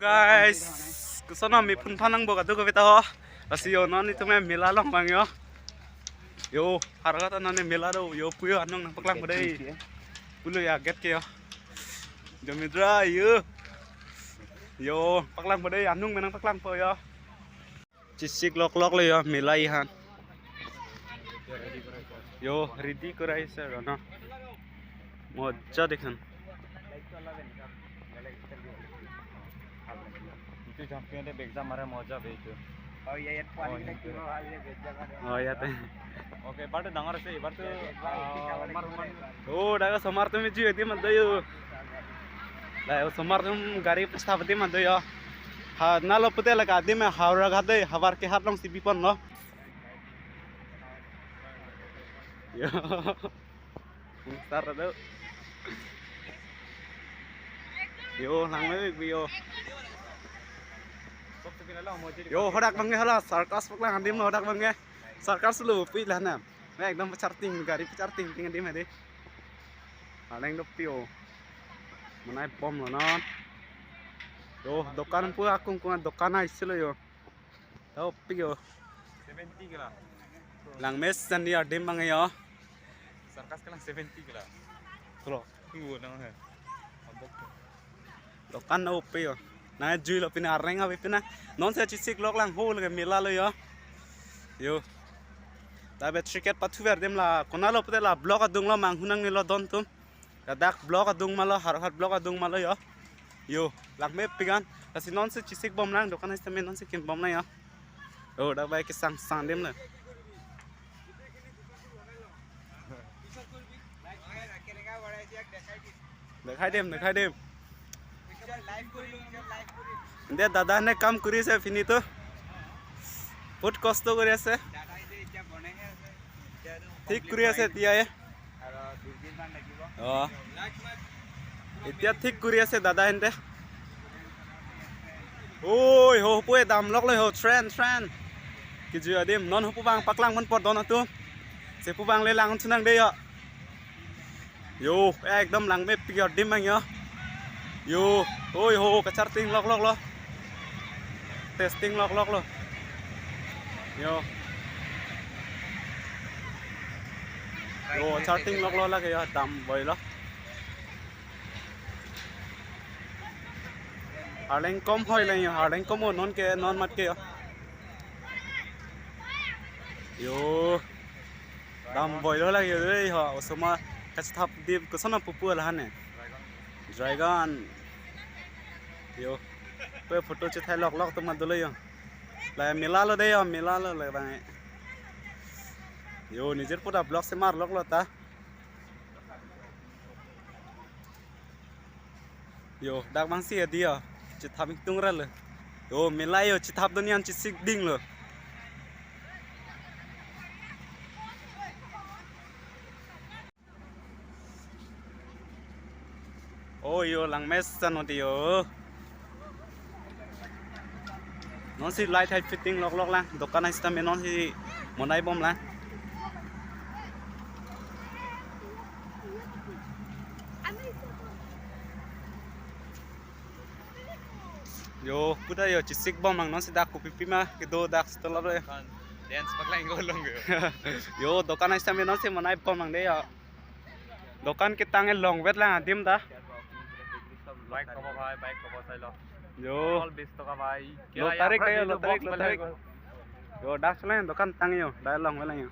guys, kesana mi pun panang boga tu kita ho. Rasio nani tu me mila long bang yo. Yo, harga tu nani mila do. Yo puyo anong nang paklang badai. Pulo ya get ke yo. Jamidra yo. Yo, paklang badai anong menang paklang po yo. Cisik lok le yo mila ihan. Yo, ready korai sir na. মজা দেখেন itu champion de exam mara moja beito ইয়াতে okay but dangar ase ebar to ও ডাগা সমর্থন জি এদি মত দয়ো লাই সমর্থন গাড়ি প্রস্তাবতি মত দয়ো হা নালো পতে লাগা দি মে হাওড়া গাদে হাবার के हाथ लंग सीबी पन न Ntar ada. Yo, langme video. Yo, hodak bangge hala, sarkas paklang andim no hodak bangge. Sarkas lu pi lah na. Nah, ekdom charting gari charting ting andim ade. Aleng do pio. Manai bom lo non. Yo, dokan pu akung kungan dokan aisilo yo. Tau pio. 70 kila. Langme sandi adim bangge yo. Sarkas kalang 70 kila. Klo. Tunggu nang he. Abok. Dokan na upi yo. Na jui lo pina areng api pina. Non se cisik lok lang hole ke mila lo yo. Yo. Tabe triket patu ver dem la kona lo pute la blog adung lo manghunang ni lo don tum. Kadak blog adung malo har blog adung malo yo. Yo, lak me pigan. Kasi non se cisik bom lang dokan istame non se kim bom na yo. Yo, dak bai ke sang dem na. দেখাই them they দাদা নে কাম কৰিছে ফিনিটো বহুত কষ্ট কৰি আছে ঠিক কৰি আছে এতিয়া এতিয়া ঠিক কৰি আছে দাদা হেনতে oi ho pue dam lok le ho trend ki ju adim non hu bang paklang man pot don atu se pu bang le lang sunang de yo yo ekdom lang me pior dim bang yo yo oi ho ka charting lok lo testing lok lo yo yo charting lok lo la ke yo dam boy lo Harleng kom hoi le yo harleng kom non ke non mat ke yo dam boy lo la ke rei ho osoma kasthap dip kusana pupu la hane dragon yo pe photo che thai lok to ma dole yo la mila lo de yo mila lo le bang yo nijer pura blog se mar lok lo ta yo dak bang si adi yo che thap tung ra le yo mila yo che thap donian che sik ding lo oh yo lang mes san odi yo non si light hay fitting lok lang dokan ai sta me non si monai bom lang yo puda yo cisik bom mang non si dak pipi ma ke do dak stola ro dance paklang golong yo dokan ai sta me non si monai bom mang de yo dokan ke tange long vet lang adim da bike ko bhai bike ko sailo yo all 20 টাকা ভাই lo tarik yo yo dak chalain dokan tange yo dai long velang yo